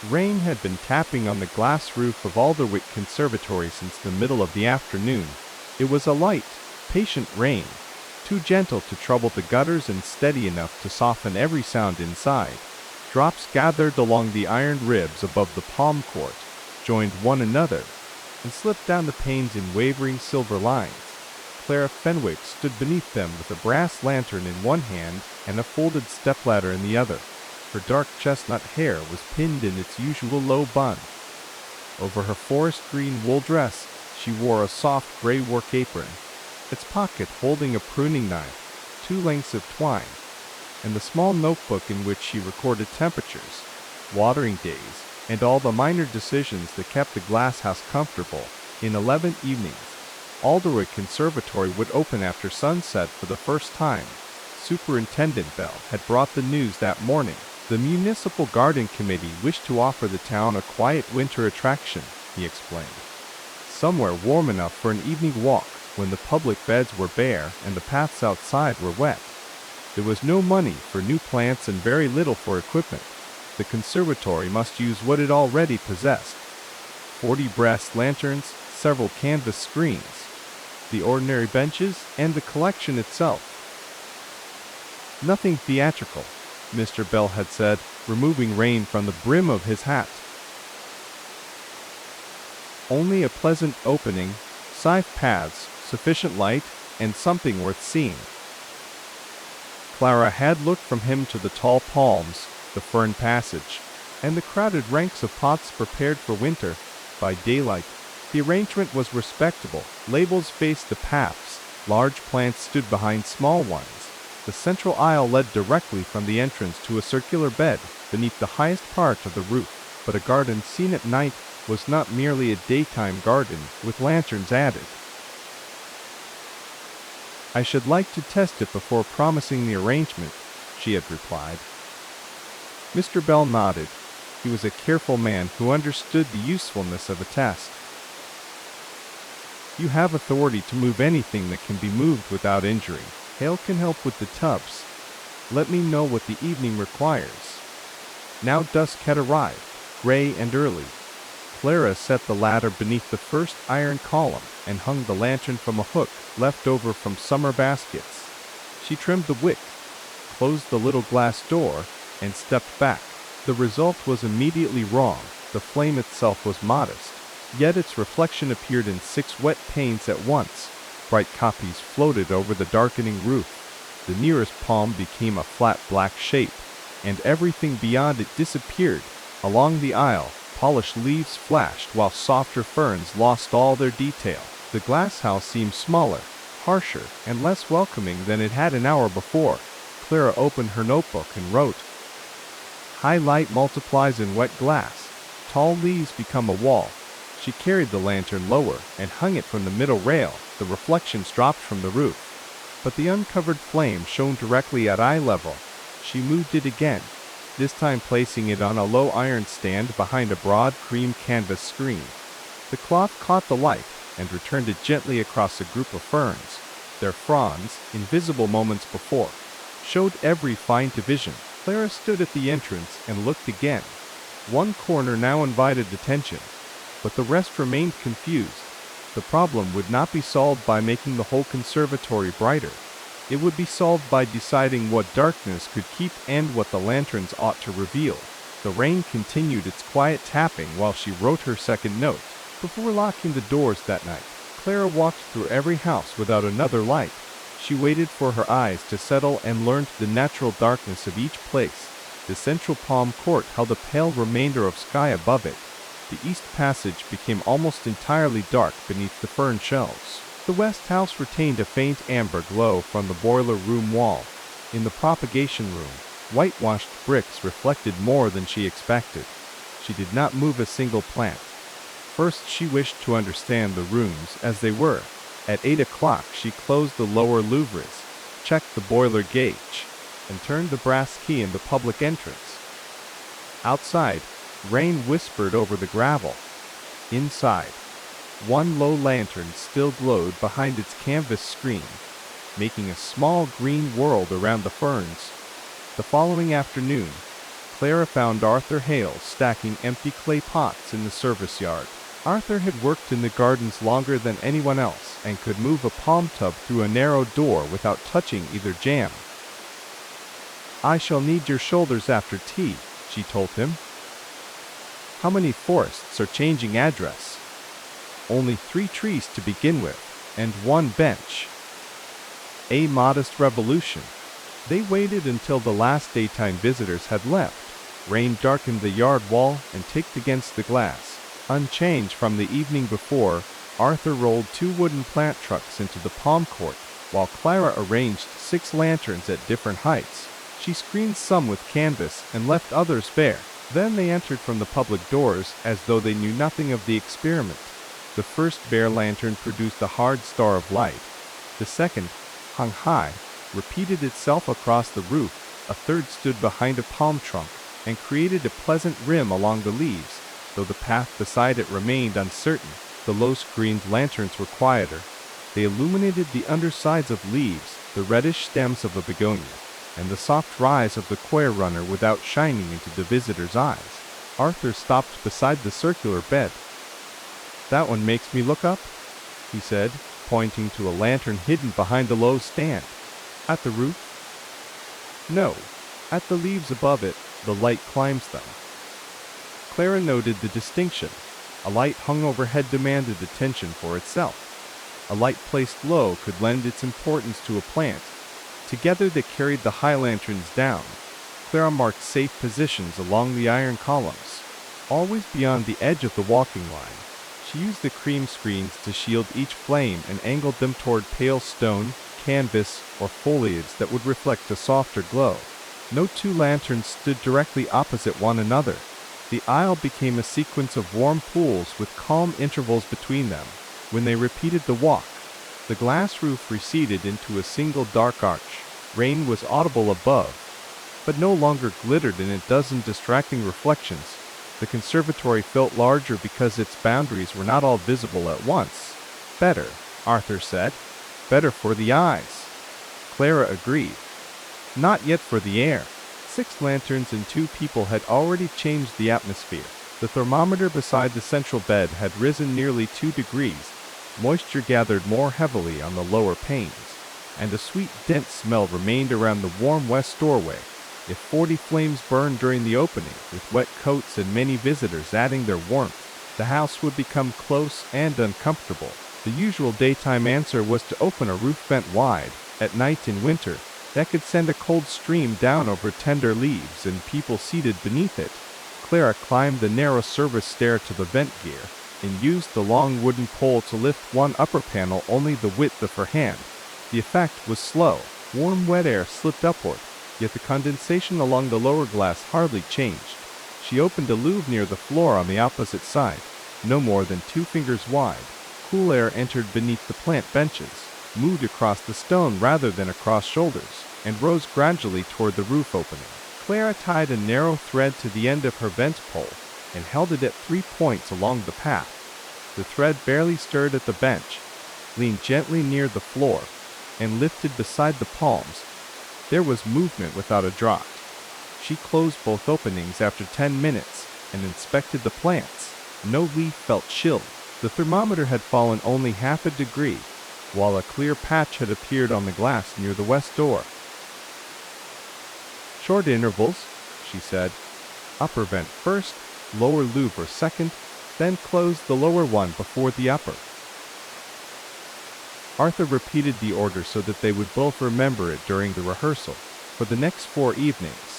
Rain had been tapping on the glass roof of Alderwick Conservatory since the middle of the afternoon. It was a light, patient rain, too gentle to trouble the gutters and steady enough to soften every sound inside. Drops gathered along the iron ribs above the palm court, joined one another, and slipped down the panes in wavering silver lines. Clara Fenwick stood beneath them with a brass lantern in one hand and a folded stepladder in the other. Her dark chestnut hair was pinned in its usual low bun. Over her forest green wool dress, she wore a soft gray work apron, its pocket holding a pruning knife, 2 lengths of twine, and the small notebook in which she recorded temperatures, watering days, and all the minor decisions that kept the glasshouse comfortable. In 11 evenings, Alderwick Conservatory would open after sunset for the first time. Superintendent Bell had brought the news that morning. The Municipal Garden Committee wished to offer the town a quiet winter attraction, he explained. Somewhere warm enough for an evening walk when the public beds were bare and the paths outside were wet. There was no money for new plants and very little for equipment. The conservatory must use what it already possessed: 40 brass lanterns, several canvas screens, the ordinary benches, and the collection itself. Nothing theatrical, Mr. Bell had said, removing rain from the brim of his hat. Only a pleasant opening, safe paths, sufficient light, and something worth seeing. Clara had looked from him to the tall palms, the fern passage, and the crowded ranks of pots prepared for winter. By daylight, the arrangement was respectable. Labels faced the paths, large plants stood behind small ones. The central aisle led directly from the entrance to a circular bed beneath the highest part of the roof. But a garden seen at night was not merely a daytime garden with lanterns added. "I should like to test it before promising the arrangement," she had replied. Mr. Bell nodded. He was a careful man who understood the usefulness of a test. "You have authority to move anything that can be moved without injury. Hale can help with the tubs. Let me know what the evening requires." Now dusk had arrived, gray and early. Clara set the ladder beneath the first iron column and hung the lantern from a hook left over from summer baskets. She trimmed the wick, closed the little glass door, and stepped back. The result was immediately wrong. The flame itself was modest, yet its reflection appeared in 6 wet panes at once. Bright copies floated over the darkening roof. The nearest palm became a flat black shape, and everything beyond it disappeared. Along the aisle, polished leaves flashed while softer ferns lost all their detail. The glasshouse seemed smaller, harsher, and less welcoming than it had an hour before. Clara opened her notebook and wrote, "High light multiplies in wet glass. Tall leaves become a wall." She carried the lantern lower and hung it from the middle rail. The reflections dropped from the roof, but the uncovered flame shone directly at eye level. She moved it again, this time placing it on a low iron stand behind a broad cream canvas screen. The cloth caught the light and returned it gently across a group of ferns. Their fronds, invisible moments before, showed every fine division. Clara stood at the entrance and looked again. One corner now invited attention, but the rest remained confused. The problem would not be solved by making the whole conservatory brighter. It would be solved by deciding what darkness could keep and what the lanterns ought to reveal. The rain continued its quiet tapping while she wrote her second note. Before locking the doors that night, Clara walked through every house without another light. She waited for her eyes to settle and learned the natural darkness of each place. The central palm court held a pale remainder of sky above it. The east passage became almost entirely dark beneath the fern shelves. The west house retained a faint amber glow from the boiler room wall. In the propagation room, whitewashed bricks reflected more than she expected. She did not move a single plant. First, she wished to understand the rooms as they were. At 8 o'clock, she closed the lower louvres, checked the boiler gauge, and turned the brass key in the public entrance. Outside, rain whispered over the gravel. Inside, one low lantern still glowed behind its canvas screen, making a small green world around the ferns. The following afternoon, Clara found Arthur Hale stacking empty clay pots in the service yard. Arthur had worked in the gardens longer than anyone else and could move a palm tub through a narrow door without touching either jam. "I shall need your shoulders after tea," she told him. "How many forests are changing address?" "Only 3 trees to begin with, and 1 bench." A modest revolution. They waited until the last daytime visitors had left. Rain darkened the yard wall and ticked against the glass. Unchanged from the evening before, Arthur rolled 2 wooden plant trucks into the palm court, while Clara arranged 6 lanterns at different heights. She screened some with canvas and left others bare. Then they entered from the public doors as though they knew nothing of the experiment. The first bare lantern produced a hard star of light. The second, hung high, repeated itself across the roof. A third stood behind a palm trunk and created a pleasant rim along the leaves, though the path beside it remained uncertain. The low-screened lanterns were quieter. They illuminated the undersides of leaves, the reddish stems of a begonia, and the soft rise of the quail runner without shining into the visitor's eyes. Arthur stopped beside the circular bed. "That one makes me look up," he said, pointing to a lantern hidden behind a low stand. "At the roof?" "No, at the leaves above it. The light climbs them." Clara noted the distinction. A light hung overhead demanded attention for itself. A light placed low could lend its importance to a plant. Together they carried the high lanterns down. Clara marked safe positions along the iron columns, always beyond the edge of the walking line. She used the cream screens to shield each flame and angled them toward pale stone, canvas, or foliage that would reflect a softer glow. No 2 lanterns stood directly opposite one another. The aisle became a sequence of warm pools with calm intervals between them. When they repeated the walk, the glass roof receded into a single dark arch. Rain was audible above, but no longer glittered in a dozen distracting reflections. The conservatory felt larger because its boundaries were not all visible at once. "Better," Arthur said. "Better for the eyes." Clara agreed. "Not yet for the air." 6 lanterns and 2 people had already changed the atmosphere. The thermometer beside the central bed had risen nearly 2 degrees. Moisture gathered more heavily on the lower panes, and a sweet, dense smell remained around the warm west doorway. If 40 flames burned during the opening, with wet coats and many visitors adding their warmth, the house would become close and uncomfortable. The usual daytime answer was to open a roof vent wide. At night in winter, that could send a cold stream down over tender leaves and people seated beneath it. Clara climbed the narrow service stair to the vent gear and used the long wooden pole to lift one upper panel only the width of her hand. The effect was slow. Warm, wet air slipped upward, yet the condensation along the lower glass hardly changed. She opened a louvre near the floor on the opposite side, no more than 2 fingers wide. Cool air entered beneath the plant benches, moved across the stone rather than across shoulders, and rose gradually toward the roof opening. Clara tied a narrow thread to the end of her vent pole and held it at 3 points along the path. The thread barely stirred at the bench, leaned gently near the floor, and lifted beside the palms. There was movement without a draught. She closed both openings after 10 minutes and inspected the plants. No leaf felt chilled. The thermometer had fallen only half a degree, while a clear patch had appeared on the glass near the west door. "Short intervals," she said. "Upper vent first, lower louvre second, then close the lower one before the upper." Arthur repeated the order so that they would both remember it during the rehearsal. For the next 4 evenings,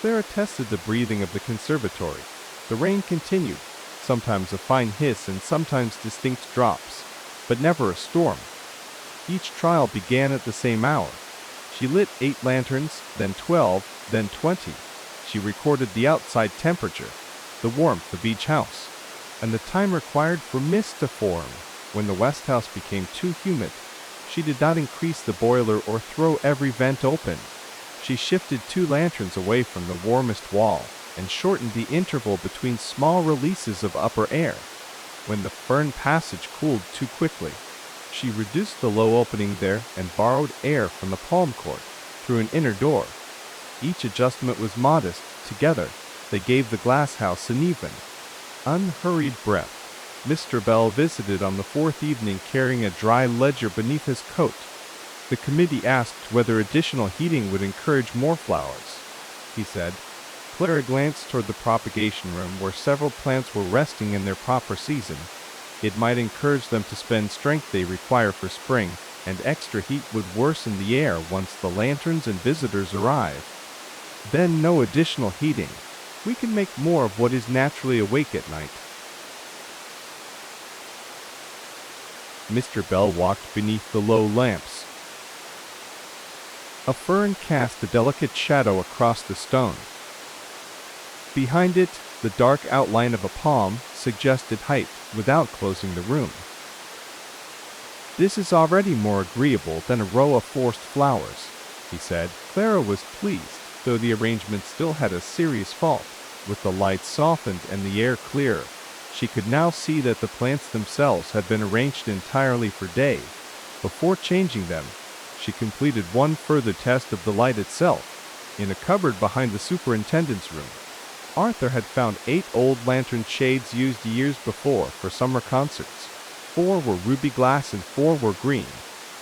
Clara tested the breathing of the conservatory. The rain continued, sometimes a fine hiss and sometimes distinct drops, but never a storm. Each trial began at the same hour. She lit 8 lanterns, then 12, then 20. She recorded the outside temperature, the warmth of each house, and the time required for mist to form. When the west house became too humid, she did not increase the boiler or throw every vent open. She shifted 2 lanterns away from the warmest wall and shortened the interval between small releases of upper air. When the fern passage cooled too quickly, she reduced the low opening there and borrowed air from the palm court through an inner door. Each adjustment was modest, Together, they gave the glasshouse an even, unhurried breath. Mr. Bell visited on the fourth evening carrying a dry ledger beneath his coat. The committee asked whether additional heating would encourage more flowers. He said. Clara glanced toward the propagation room where several plants were resting in their proper season. It might encourage them to spend strength they require for spring, and extra heat would worsen the air once the lanterns and visitors arrive. Then no additional heating. We can make more of what is naturally awake at night. Mr. Bell walked beneath the low lamps. A fern cast a delicate shadow across the stone. Behind it, the dark outline of a palm suggested height without closing the room. This is already more agreeable than a row of forced flowers, he said. Clara was pleased, though the arrangement still had a serious fault. With the light softened and the air clearer, she could now see that the plants themselves had been arranged entirely for day. Before changing them, she completed one further test of the light itself. In a cupboard behind the superintendent's room, Arthur had found 8 old lantern shades used years before for summer concerts. 4 were ruby glass and 4 were green.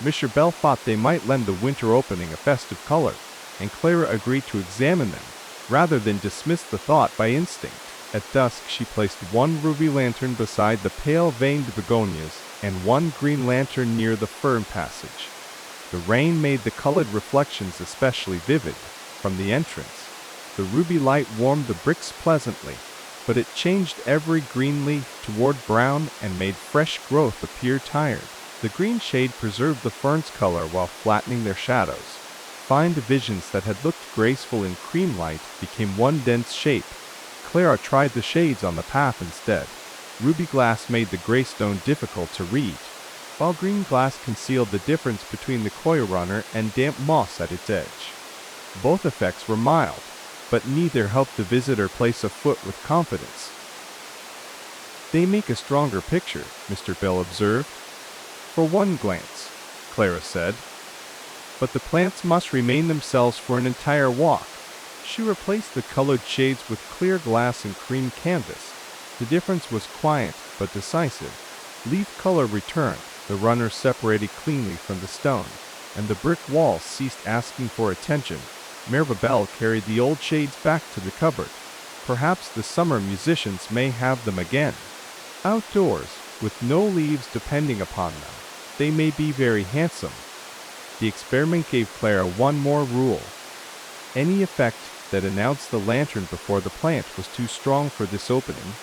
Mr. Bell thought they might lend the winter opening a festive color, and Clara agreed to examine them, rather than dismiss the thought by instinct. At dusk she placed 1 ruby lantern beside the pale veined begonias, and 1 green lantern near the fern passage. The rain made the colored reflections especially vivid. From the entrance, the ruby light warmed the bricks pleasantly, but it changed every green leaf toward brown and made fresh growth appear tired. The green shade preserved the fern's color while flattening their shadows. Fine divisions that had looked graceful in cream light became one dense shape. Clara tried the shades on the path instead. Ruby glass made the gray stone difficult to read, while green glass concealed the difference between the coir runner and damp moss at its edge. Both effects were mild, but neither helped the visitor place a foot with confidence. They make a stronger picture, Mr. Bell observed. For one glance, Clara said. But the plants must remain themselves for an entire walk. She replaced the colored shades with clear glass and cream canvas. The difference was quiet but decisive. Leaf color returned, the runner separated cleanly from the stone, and the brick walls ceased asking for attention. Mirva Bell carried the old shades back to the cupboard. Perhaps the summer musicians may have them again. Outdoors, with no leaves depending upon them, they may be very handsome. The experiment gave Clara one more rule. Any effect that announced the lantern before the plant was too strong for this opening.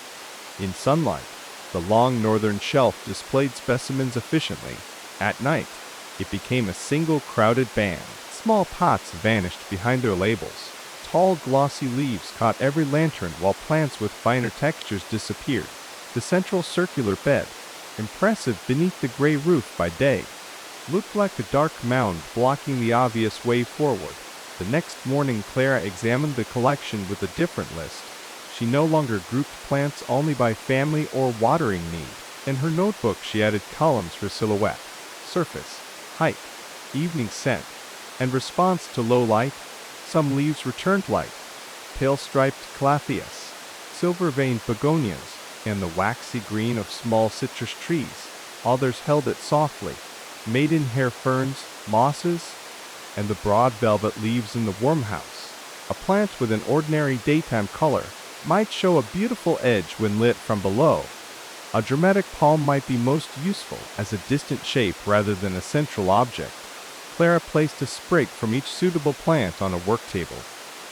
In sunlight, the long northern shelf displayed specimens efficiently. At night, it became a single crowded band. Small pots vanished behind their labels. Tall glossy leaves caught every lantern while plants with finer textures disappeared. The central circular bed, impressive beneath the gray roof by day, looked like a dark mound blocking the obvious way forward. The next morning Clara examined the collection with a different list. She no longer grouped plants only by family or watering need. In her notebook she added columns for silhouette, surface, height, evening scent, and response to low light. Some leaves returned light, pale-striped calatheas, silver-veined begonias, and the waxy green of small citrus trees. Others held it softly, maidenhair ferns, mosses, and the broad velvet leaves in the wormhouse. A plant with an ordinary daytime color might show a beautiful edge when lit from below. A dramatic palm might be most useful as a distant shape rather than a central object. Clara placed a sprig from each suitable plant on a work table,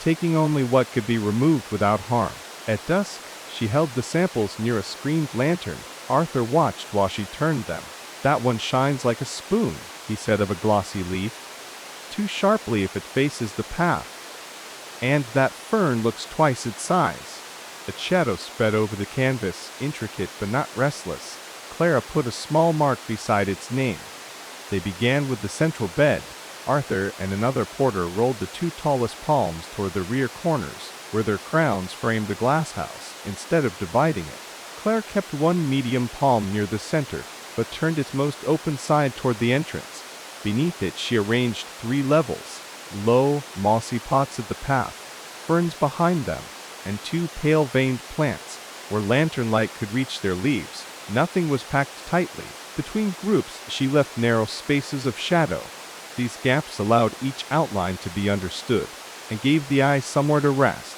taking only what could be removed without harm. At dusk, she held the samples near a screened lantern. Arthur watched while she turned them. "That one shines like a spoon," he said of a glossy leaf. "Too sharply if it faces the path. And that fern looks twice its size." A shadow spread over the canvas, intricate but not restless. Clara put a small mark beside its name. They began with the central bed. Arthur and another porter rolled the 2 tallest palms toward the rear corners, where their crowns framed the glasshouse, instead of dividing it. Clara kept one medium palm near the center, but turned its most open side toward the entrance. Beneath it she arranged 3 levels, low, mossy pots at the path. ferns behind them, and 2 pale-veined plants, where lantern light could reach their leaves. Nothing was packed tightly. Between groups, she left narrow spaces of shadow. These gaps allowed each outline to be understood, and gave the eye somewhere to rest.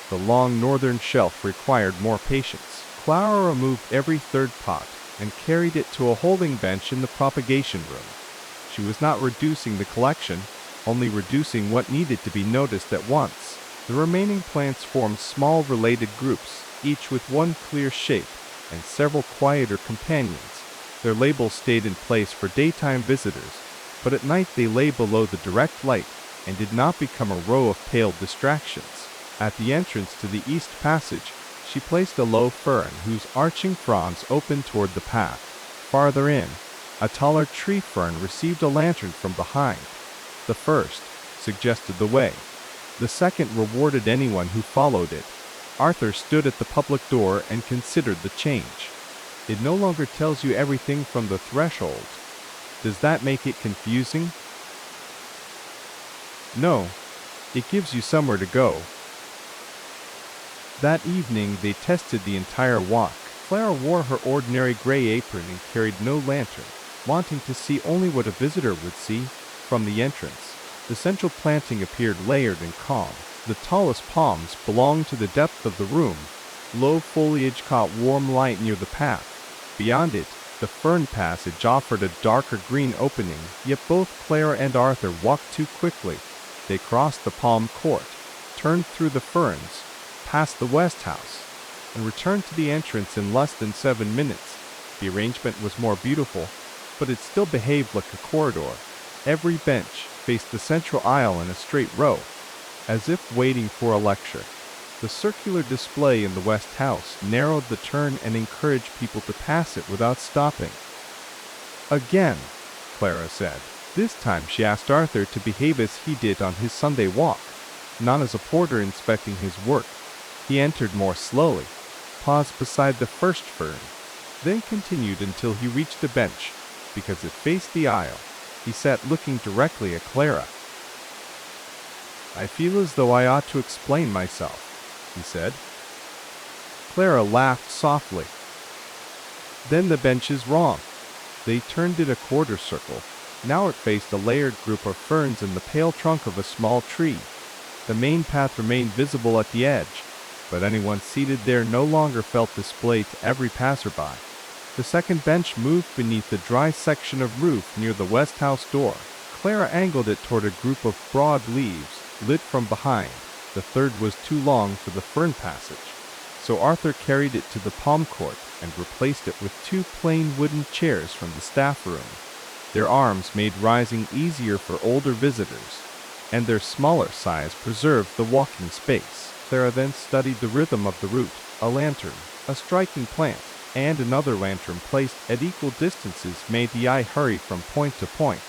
The long northern shelf required more patience. Clara removed every third pot, and carried it to a holding bench in the propagation room. She was not reducing the collection, only reducing what needed to be noticed at once. The remaining plants formed small related groups, each with one clear shape, and several quieter companions. Their labels stayed in place for daytime visitors, but at night they lay below the direct light, and did not become a row of pale distractions. At the entrance to the east passage, she placed a low fern whose arching fronds opened toward the path. Farther in, a taller tree fern received a lantern from behind. The first suggested the way. The second rewarded anyone who followed it. Arthur stood at the public door and considered the change. It no longer tells you everything from the threshold. Does that make it confusing? No. It gives you somewhere to go. That evening they tested the entire walk. Clara wore her ordinary gray apron and carried no lantern, wanting to see only what a visitor would see from the entrance. The central planting appeared layered and calm. The tallest palms belonged to the depth of the room. Low foliage caught warm light near the path. Beyond it, the fern passage offered a darker green opening, yet both Clara and Arthur walked too quickly. They crossed the palm court, turned through the ferns, past the west house, and returned to the entrance in less than 7 minutes. The arrangement was more beautiful, but it still behaved like a corridor. Every bench faced the central aisle in a straight row, as if waiting for a lecture. The circular display in the west house narrowed the turn and encouraged people to pass it without stopping. Again, Clara said. This time she asked Arthur to behave as he did on his Sunday walk, not as a porter inspecting his work. He entered more slowly, paused beside the first fern, then continued until he reached a bench. Because it faced the aisle, he sat looking directly at Clara. I feel as though I ought to explain myself, he said. Clara laughed softly. Then the bench is wrong. They turned it a quarter circle. Now it faced a layered group of ferns and the pale trunk of a small tree. The main path remained visible at the edge, but anyone seated there no longer felt displayed to every passerby. The second bench moved beneath the dry section of roof near the west house door. Clara angled it toward a group of broad leaves, lit from behind. The third was too long for the fern passage, so Arthur carried it to the palm court and replaced it with 2 plain wooden chairs from the staff room. Their arms made rising easier for older visitors, and their smaller size preserved the walking space. Clara then studied the rhythm of the route. A lantern, a striking plant, and another lantern placed at equal distances made the eye hurry from point to point.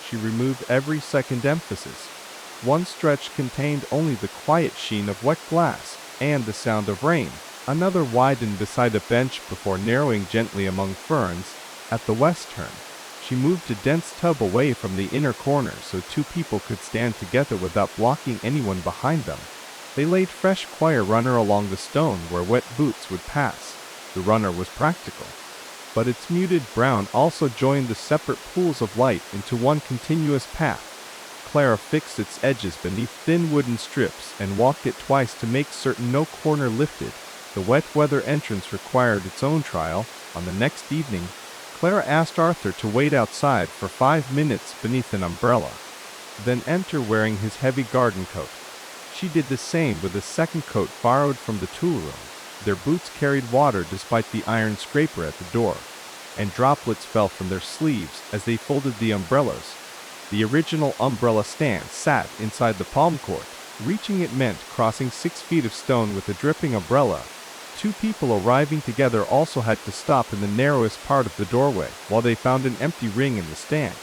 She removed every second emphasis. One stretch contained only the quiet sheen of wet glass and the sound of rain. Another widened beside a bench before narrowing gently among ferns. At the west turn, she moved a dense tub away from the inner corner so 2 people could stand together without blocking anyone behind them. They laid fresh choir runner along the stone where wet boots would pass. The runner was practical, but its muted brown also joined the separate pools of light into one continuous path. Clara fixed its edges beneath thin wooden strips and walked it twice to make certain no corner lifted. The wet weather entrance required its own trial. On the next evening, Clara asked Arthur to wait outside for 5 minutes beneath an umbrella, then enter wearing his heavy garden coat. She did the same with a second coat borrowed from the tool room. Their boots carried water despite the iron scraper at the door, and droplets fell from their sleeves as they folded the umbrellas. The original umbrella stand sat inside the palm court. Reaching it meant crossing 6 feet of stone with a dripping umbrella. 2 people arriving together also had to stop in the narrowest part of the doorway while they found an empty ring in the stand.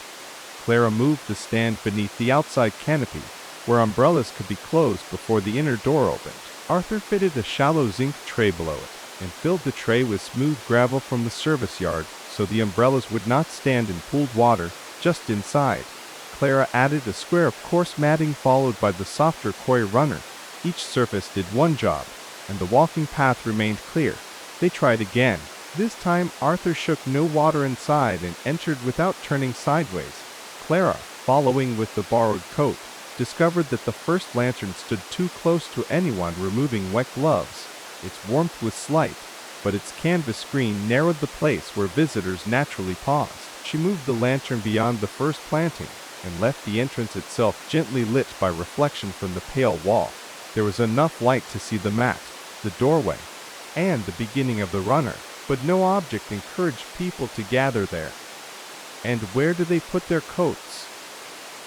Clara moved the stand beneath the outside canopy, where umbrellas could be closed before the inner door opened. Arthur fitted a shallow zinc tray below it, and filled the tray with smooth gravel from the service yard so the umbrellas would not stand in pooled water just inside. Clara added a square of coarse matting followed by the softer coir runner. Each surface did one job, and the walking path remained clear. They tried again. This time, Arthur shook no water inside and entered without turning sideways. Clara, following with the borrowed coat, discovered that the first lantern stood too close to anyone removing wet gloves. Its warmth was slight, but its canvas screen narrowed the place where visitors naturally paused. She moved the lantern beyond the first planting and left the entrance itself gently lit by reflection from the pale wall. There was enough light to see the mat, the doorway, and the beginning of the runner, but no object encouraged people to gather there. "And where do they put their coats?"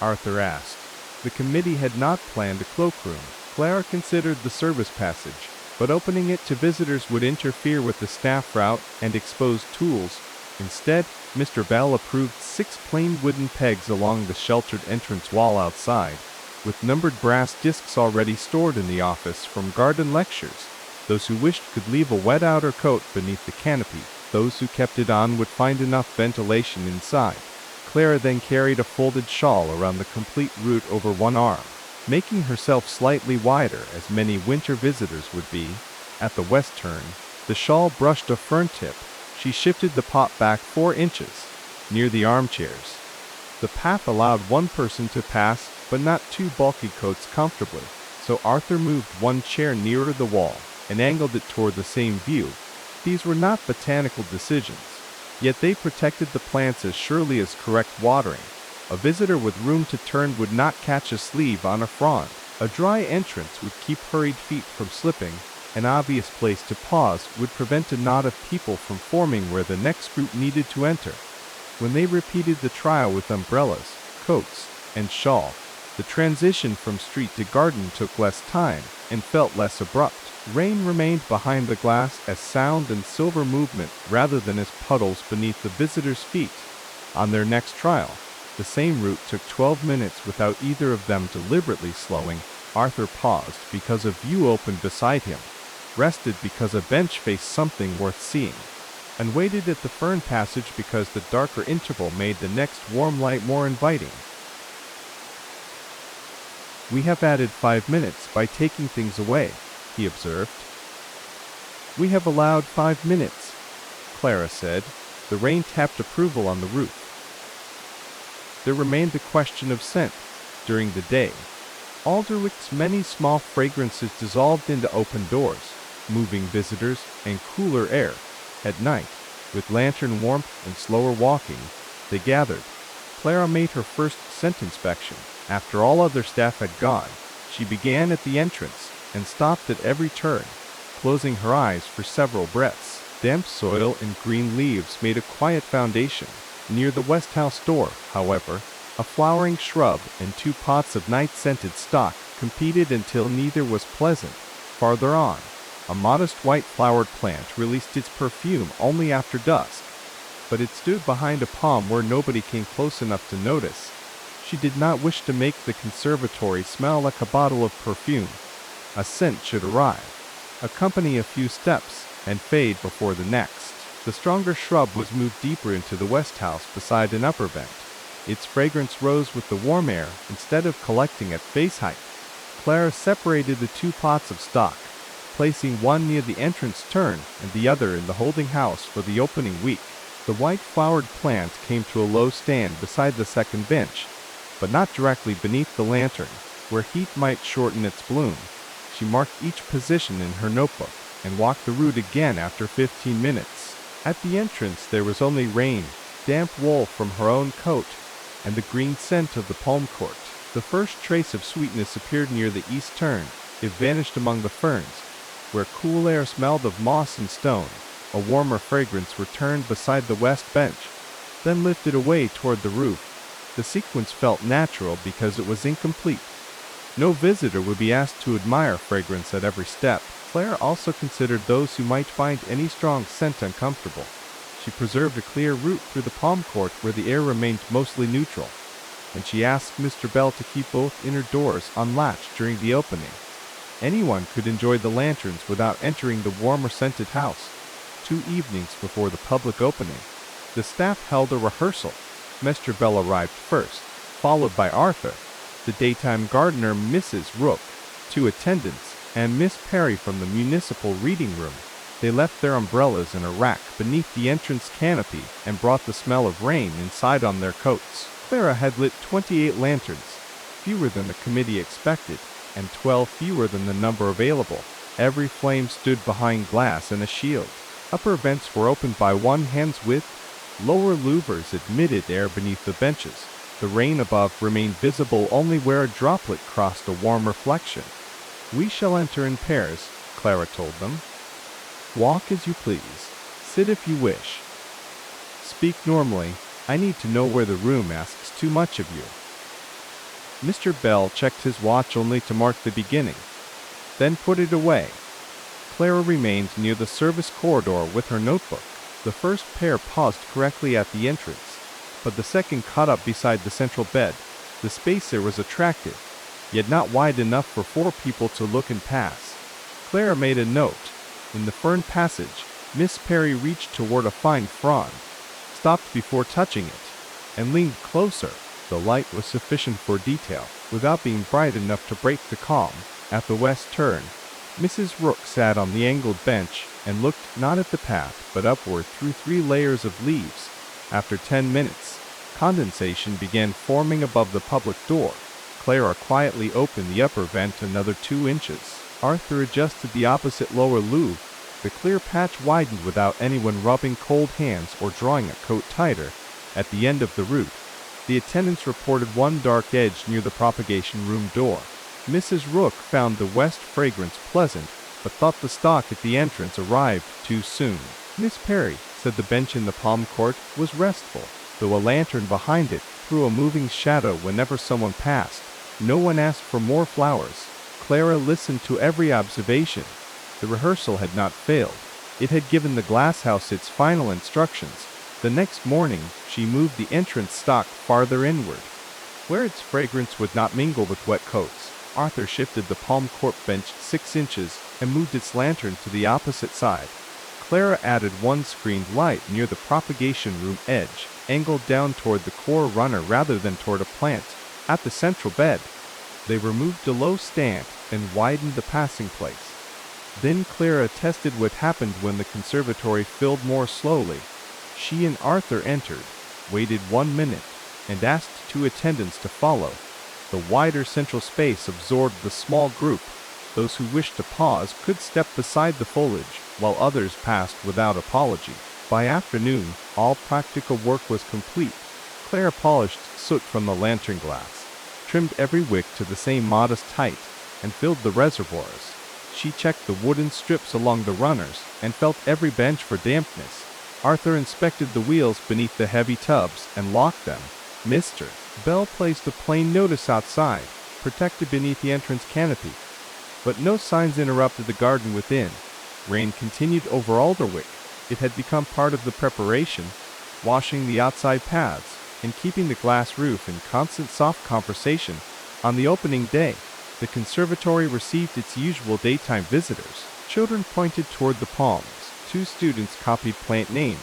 Arthur asked. The committee had not planned a cloakroom. Clara considered the service passage, but opening it to visitors would interfere with the staff route and expose tools. Instead, Mr. Bell approved 6 plain wooden pegs along the sheltered entrance wall outside, with numbered brass discs already stored in the office from garden lectures. Those who wished could leave a wet outer coat beneath the canopy. Those who kept it on would find enough ventilation inside. Clara then carried a folded shawl around the complete route over one arm, making herself slightly wider as many winter visitors would be. At the west turn, the shawl brushed a fern tip. She shifted the pot back 4 inches, near the armchairs. The path allowed one person to pass, but not 2 bulky coats comfortably, so Arthur moved one chair nearer the wall and angled it toward the same view. These were not botanical decisions, yet they protected the plants as surely as correct watering. A visitor with room to turn would not catch a sleeve on a frond. A dry entrance would keep hurried feet from slipping. An obvious place to pause would prevent a knot of people from forming where the next group needed to enter. When they repeated the trial with umbrellas, coats, and shawl, the transition from street to garden took less time and felt less abrupt. Rain remained behind the glass as sound and silver movement rather than as puddles beneath the visitors' feet. On their next trial, the same route took 12 minutes without either of them deliberately slowing. Arthur paused because a view opened beside him, rested because a bench faced something worth seeing, and waited at the fern passage because the darker interval made the next warm light more inviting. "We have added 5 minutes by taking things away," he observed. "We have allowed 5 minutes," Clara said. The rain tapped approval on the roof. There remained the question of scent. During the day, Alderwick's many small fragrances dissolved into open doors, moving visitors and cooler air. At night, with lantern warmth and slower walking, they gathered. Clara made her first scent inspection. After all other staff had gone, she began at the entrance and stopped at every turn, closing her eyes for several breaths. Damp soil and green leaves made a quiet foundation. Near the west house door, however, a flowering shrub and 2 pots of night-scented stock competed until neither was pleasant. Farther on, a modest white-flowered plant released its perfume only after dusk, but it stood behind a palm where nobody came close enough to notice. She did not wish to make the conservatory smell like a bottle of perfume. A scent should arrive, accompany a few steps, and fade before the next. The stronger shrub was moved deeper into the west house beside an upper vent. Its fragrance rose with the warm air instead of collecting at face height. Clara separated the 2 pots of stock, placing one near the entrance turn and the other in the holding house for the opening week. The white-flowered plant came to a low stand beside the second bench, but not directly beneath the lantern, where heat might shorten its bloom. She marked each position in her notebook and walked the route again after 15 minutes. At the entrance there was only rain, damp wool from her own coat, and the green scent of the palm court. The first trace of sweetness appeared near the east turn. It vanished among the ferns, where cool air smelled of moss and stone. A warmer fragrance returned beside the west bench, then lifted away toward the roof. The sequence felt natural because it was incomplete. No visitor would be asked to admire fragrance at every step. Clara also considered those who might find any strong scent uncomfortable. She preserved a clear route through the palm court where the air remained mostly neutral, and she asked Mr. Bell to keep both inner doors unlatched during the opening. Anyone could enjoy the lanterns without entering the warmer scented house. 2 evenings before the public opening, the staff held a rehearsal. Mr. Bell arrived first, followed by Arthur, the daytime gardener Mrs. Rook, 2 attendants, and Miss Perry from the municipal reading room. They left their umbrellas in a rack beneath the entrance canopy and brought the smell of rain inside on their coats. Clara had lit 28 lanterns, fewer than the committee expected, and 12 fewer than the number available. Every flame stood behind glass and a shield. Upper vents were opened by one hand's width. Lower louvers admitted air beneath the benches. The rain above remained visible only where a droplet crossed a warm reflection. "We shall enter in pairs," Clara told them. "Walk as you please. Sit if you wish. Speak normally. I need to know where the room asks too much of you." Mr. Bell checked his watch only to mark the beginning, then put it away. Clara remained near the service corridor with her notebook. The first pair paused correctly at the entrance, but the second caught up beside the central bed. The space there was attractive, yet not wide enough for 4 people to look and pass. Clara made a note. In the fern passage, Miss Perry reached toward a fine frond, stopped before touching it, and leaned closer. The light was sufficient for detail, without being bright enough to break the calm. At the west turn, Mrs. Rook sat on the angled bench and looked not at the path but upward through 3 layers of leaves. After 10 minutes, condensation began forming above the public door. Clara quietly opened the upper vent another 2 inches. Arthur adjusted the opposite lower louvre. The clear patch widened without anyone rubbing cold hands or drawing a coat tighter. At the end of the route, the attendants reported one dark edge near the propagation room door. Mrs. Rook found the west fragrance pleasant, but thought the stock at the entrance arrived too soon. Miss Perry said the bench in the palm court was restful, though a lantern behind it threw a moving shadow whenever someone passed. No one asked for more flowers. Clara listened to every observation. The rehearsal had not failed. It had given the glasshouse its final instructions. The next morning, she moved the entrance stock farther inward, where its fragrance would not mingle with wet coats. Arthur shifted the palm court bench 6 inches and moved its lantern to the opposite side. Clara added one screened light near the propagation room edge, angled down toward the core runner rather than toward a plant. At the central bed, they removed a low stand and widened the passing place. Then Clara tested what happened when the conservatory filled more slowly. She and Arthur entered, waited 1 minute, and asked 2 attendants to follow. The wider central space absorbed the small group. Those who wished to pause could step beside the foliage, while others passed without apology. By afternoon, all practical work was complete. Clara polished soot from the lantern glass, trimmed every wick to the same modest height, and filled the reservoirs. She checked the wooden strips along the runners and felt every bench for dampness. Arthur inspected the wheels beneath the heavy tubs and locked them. Mr. Bell placed a plain notice outside, protected beneath the entrance canopy, but no signs interrupted the garden within. Rain continued over Alderwick. It had become part of the preparation, washing the outside paths and keeping the glass roof in constant soft conversation. On the opening day, the conservatory received its usual daytime visitors. Children pointed toward the palms. 2 students copied plant names.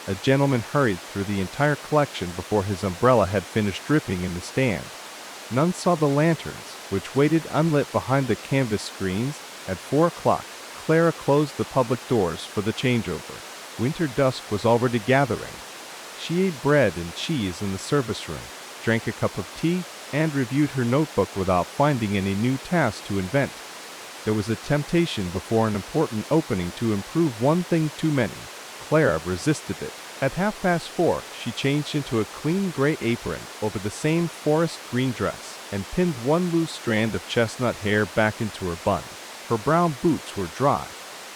A gentleman hurried through the entire collection before his umbrella had finished dripping in the stand. None saw the lanterns, which waited unlit behind the canvas screens. At 4 o'clock, Clara closed the public doors for the changeover. Winter dusk was already gathering. She ate bread and cheese in the service room, drank a cup of tea, and reviewed her notebook without finding any new task to invent. There was a temptation before an important opening to improve one thing too many. Clara resisted it. At 4:30, she changed into a clean gray apron over the same forest green dress and pinned one loose strand of chestnut hair back into her bun. Her brown boots were dry.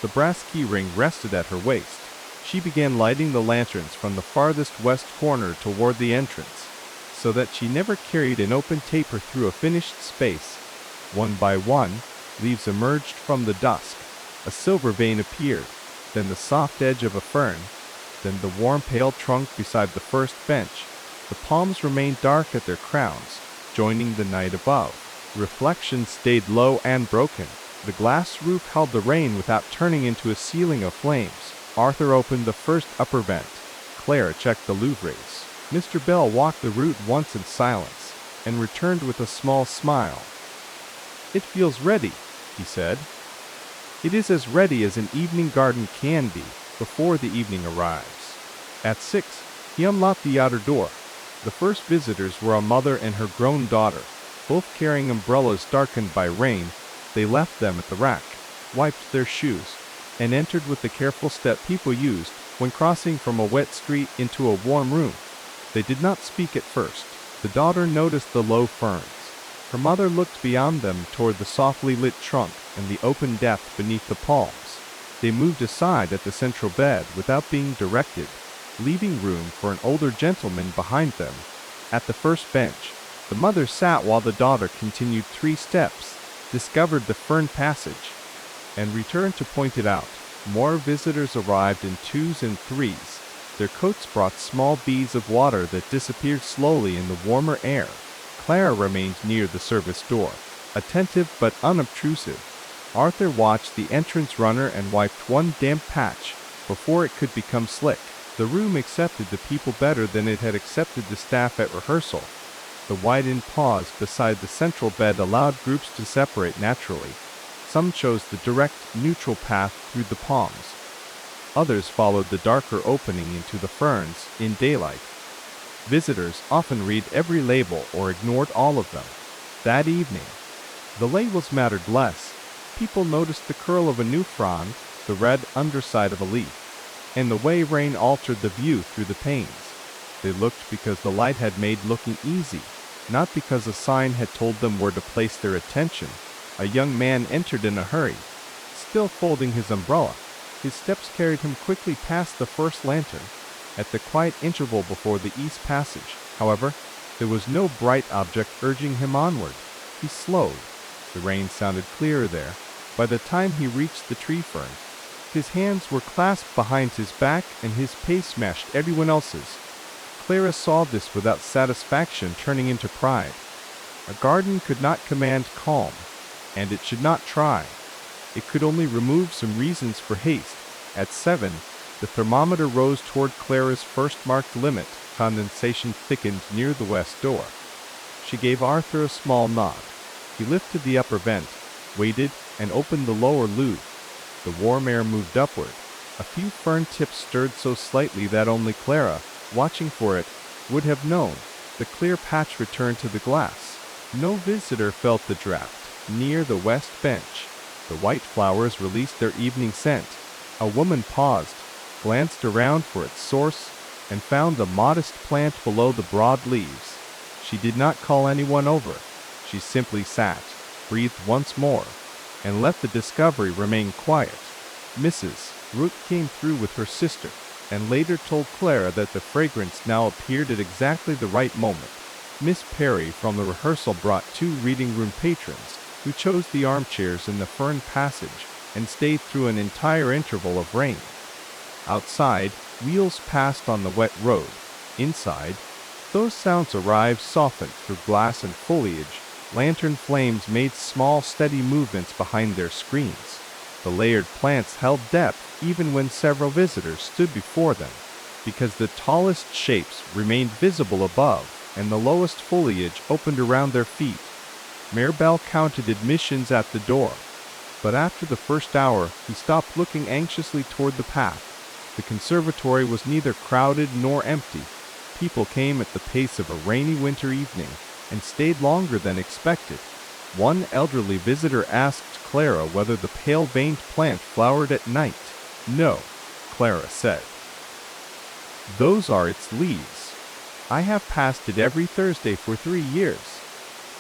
The brass key ring rested at her waist. She began lighting the lanterns from the farthest west corner toward the entrance, so that she never carried an open taper through a finished space. One by one, leaves emerged from the dusk. A silver vein appeared, then the soft edge of a fern, then the warm pale trunk beside the first bench. The palms remained dark at their crowns, joining the night above. Reflection stayed low and broken. The glass roof held the rain without turning into a ceiling of flames. Arthur opened the first upper vent. Clara checked the louvres. Mr. Bell walked the route once in silence, and returned with a small smile. "It feels ready," he said. "It is as ready as an evening garden can be before the evening arrives." At 6, he unlocked the outer door. The first visitors were a mother and her grown daughter, both carrying umbrellas darkened by rain. They left them at the rack, wiped their shoes, and entered with the careful step people used when crossing from a wet street into a warm room. They did not speak at first. The daughter noticed the low ferns. Her mother looked beyond them toward the softly lit trunk and the open depth beneath the palms. They moved aside at the central bed without being directed, leaving room for an older gentleman behind them. At the first bench, the mother sat while the daughter continued 3 steps, discovered the fern passage, and returned to point it out. More visitors arrived in 2s and 3s. Their coats brought small beads of water that disappeared slowly in the warmer air. Clara remained near the service door, attentive but unobtrusive. Arthur watched the entrance runner and wiped one damp patch before it could become slick. The room accepted the people better than it had accepted the staff at rehearsal. The widened pause beside the central bed allowed groups to separate naturally. Some chose the direct, neutral path through the palms. Others followed the darker opening into the ferns in daylight. Visitors often read every label or ignored all of them. That evening, the labels mattered less. People noticed the curl of a new frond, the red underside of a leaf, and the way rain altered the view through the panes. They looked because the light had made looking easy, not because a sign had told them where to place their attention. A young man entered in a hurry, still folding his umbrella. His steps carried him quickly past the first lantern. At the quiet interval before the east passage, however, there was no bright object urging him onward. He slowed. The rain sounded clearer there. By the time he reached the tree fern, his hands were clasped behind his back and his pace matched everyone else's. Clara saw this without satisfaction turning into pride. A garden could not command calm, and it should not try. It could only remove some reasons for haste. At 7, the thermometer rose toward Clara's first marked limit. Condensation thickened near the west door. She gave Arthur a small nod. He lifted the upper vent, waited, and opened the lower loop. The warm air moved upward. A few fern tips stirred so slightly that only Clara, watching for it, would have known. The clear patch returned to the glass. No visitor felt the draft. Near the west bench, the white flowers released their evening scent. A woman paused, glanced around for its source, and found a modest plant below the broad leaves. She did not call anyone over. She simply sat, breathed once more, and let the discovery remain quiet. Mrs. Root came through with her sister, and later told Clara that the fragrance now appeared at exactly the right moment. Miss Perry from the rehearsal brought 2 reading room patrons, who chose the armchairs in the fern passage and stayed through an entire interval of rain. Outside, wheels passed on the wet road. Inside, those sounds arrived softened through glass and foliage. Lantern flames made small, steady movements behind their screens. The layered plants held depth even when several visitors stood before them, because the tallest shapes remained visible above, and the lowest foliage opened around their feet. Mayor Bell counted admissions at the door, but after the first hour, he stopped looking anxiously toward the path. The conservatory was neither crowded nor empty. People came at the pace of a rainy winter evening and stayed longer than expected. One elderly visitor asked Clara whether the pale-veined plant flowered at night. "No," Clara said. "Those are its leaves. I have passed it every Thursday for 3 years.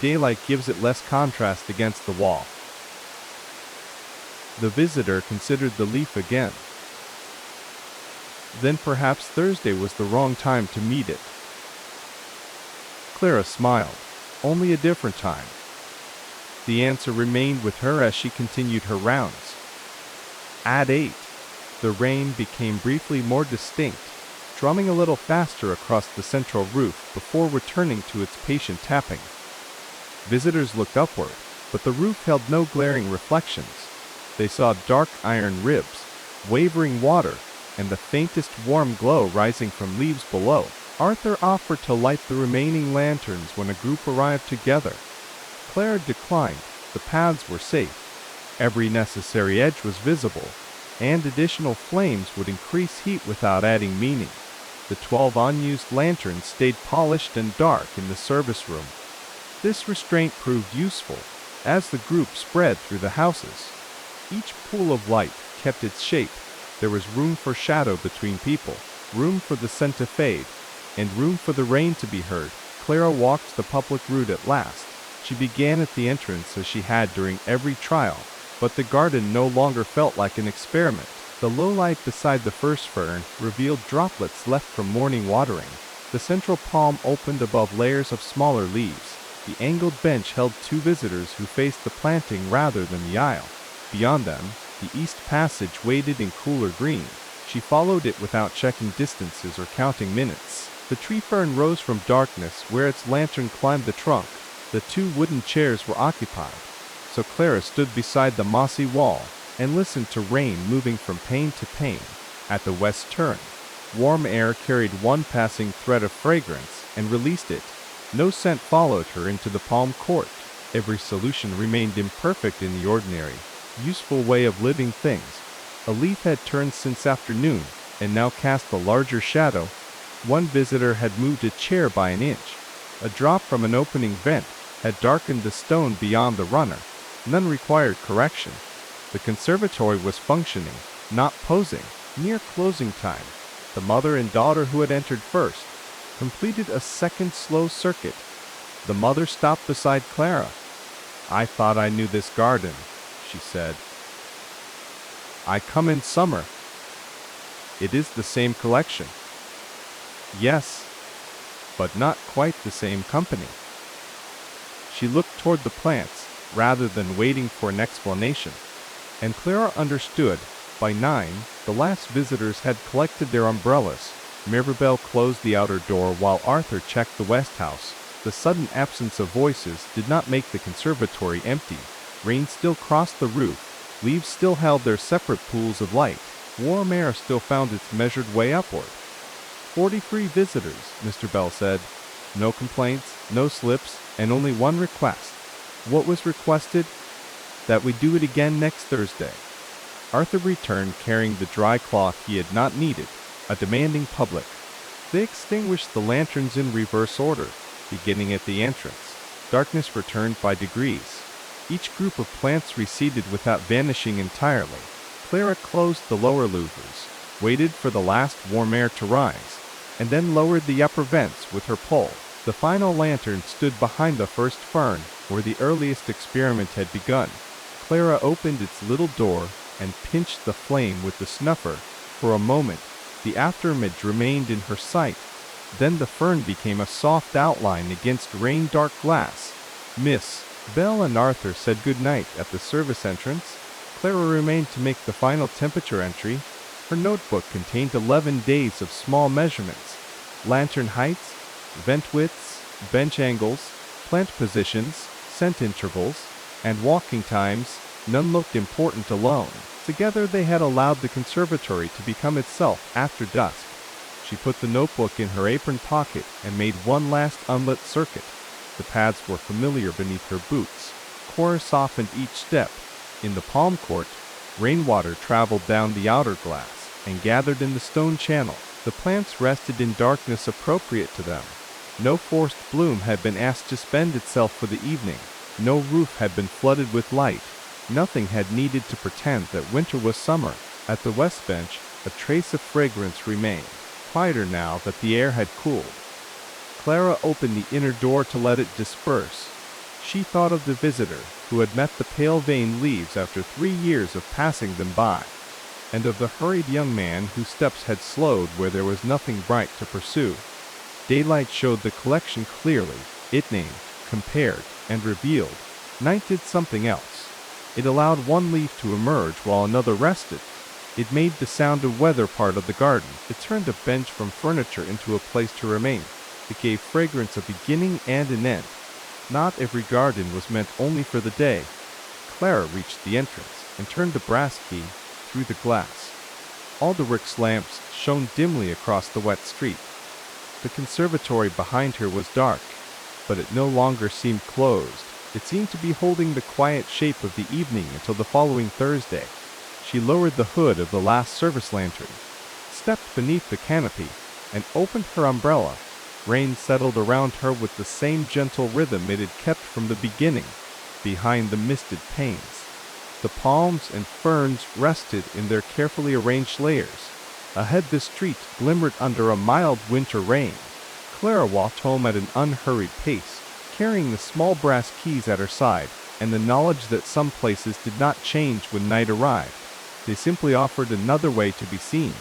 Daylight gives it less contrast against the wall." The visitor considered the leaf again. Then perhaps Thursday was the wrong time to meet it. Clara smiled. Only a different time. The answer remained with her as she continued her rounds. At 8, the rain became briefly more distinct, drumming a little faster across the central roof before returning to its patient tapping. Visitors looked upward, but the roof held no glaring reflections. They saw dark iron ribs, wavering water, and the faintest warm glow rising from leaves below. Arthur offered to light the remaining lanterns when a group arrived together. Clara declined. The paths were safe. Every necessary edge was visible, and additional flames would increase heat without adding meaning. The 12 unused lanterns stayed polished and dark in the service room. This restraint proved useful as the group spread through the houses. Each pool of light kept its shape. There was room for shadow between people, room for the scent to fade, and room for the rain to be heard. Clara walked the public route at last. She began at the entrance as she had during every trial, but the garden no longer felt like an experiment. The low light beside the first fern revealed droplets left from morning watering. The central palm opened above layers of smaller leaves. The angled bench held 2 visitors who faced the planting rather than the aisle. Beyond them, the east passage waded in cooler green. She followed it without checking distances or counting minutes. The tree fern rose from darkness where its lantern climbed the trunk. The 2 wooden chairs were occupied, so Clara stood beside the mossy wall and listened to rain moving from pane to pane. At the west turn, warm air carried one passing thread of fragrance and released it. No scent followed her into the palm court. Every solution remained imperfect in the ordinary, useful way of living things. A leaf had turned since afternoon and now cast a larger shadow. One visitor had moved a chair by an inch. A drop from an opening vent had darkened the stone beyond the runner. None required correction. The conservatory was functioning, not posing. Near closing time, the mother and daughter who had entered first completed a second slow circuit. The mother stopped beside Clara. "I thought I knew this garden," she said. "I come in summer." "It is the same collection." "Yes, but not quite the same company." She looked toward the plants rather than waiting for an explanation, and Clara understood. By 9, the last visitors had collected their umbrellas. Mirabel closed the outer door while Arthur checked the west house. The sudden absence of voices did not make the conservatory empty. Rain still crossed the roof. Leaves still held their separate pools of light. Warm air still found its measured way upward. 43 visitors, Mr. Bell said. No complaints, no slips, and only one request. What was requested? That we do it again next Thursday. Arthur returned carrying the dry cloth he had not needed, a demanding public. They extinguished the lanterns in reverse order, beginning at the entrance. Darkness returned by degrees. Each group of plants receded without vanishing entirely. Clara closed the lower louvers, waited for the last warm air to rise, and then lowered the upper vents with her pole. The final lantern stood behind the first fern, where the earliest experiment had begun. Clara opened its little door and pinched the flame with the snuffer. For a moment, the afterimage remained in her sight. Then the fern became a soft outline against rain-dark glass. Miss Bell and Arthur said good night at the service entrance. Clara remained to make the final temperature entry. Her notebook contained 11 days of small measurements: lantern heights, vent widths, bench angles, plant positions, scent intervals, and walking times. None looked important alone. Together they had allowed the conservatory to become itself after dusk. She put the notebook in her apron pocket and made one last unlit circuit. The paths were familiar beneath her boots. Cora softened each step. In the palm court, rainwater traveled down the outer glass and gathered in the stone channel. The plants rested in darkness appropriate to them. No forced bloom had been asked to spend itself for the evening. No roof had been flooded with light. Nothing had needed to pretend that winter was summer. At the west bench, a trace of fragrance remained, quieter now that the air had cooled. Clara opened the inner door to let it disperse. She thought of the visitor who had met the pale veined leaves after 3 years of passing them by, and of the hurried young man whose steps had slowed where there was nothing bright to pursue. Daylight showed the collection clearly. It named, compared, and revealed. Night did something else. It allowed one leaf to emerge while another rested. It made the sound of weather part of the garden. It turned a bench from furniture into a place to remain. It gave fragrance a beginning and an end. Not every garden was meant only for the day. Clara reached the entrance and turned the brass key through the glass. Alderwick's lamps shone dimly across the wet street. The conservatory behind her was dark, but it no longer seemed closed. It seemed to be holding the quiet shape of the evening until the following Thursday. She lowered the hood of the last service lantern, stepped beneath the canopy, and opened her umbrella. Rain settled around her with the same gentle rhythm it had kept from the beginning, behind the misted panes. The palms and ferns rested in their carefully arranged layers. Ahead the street glimmered under a mild winter rain. Clara walked home at an unhurried pace, carrying the small brass keys at her side, and the knowledge that some places did not change when night arrived. They simply offered another way to be seen.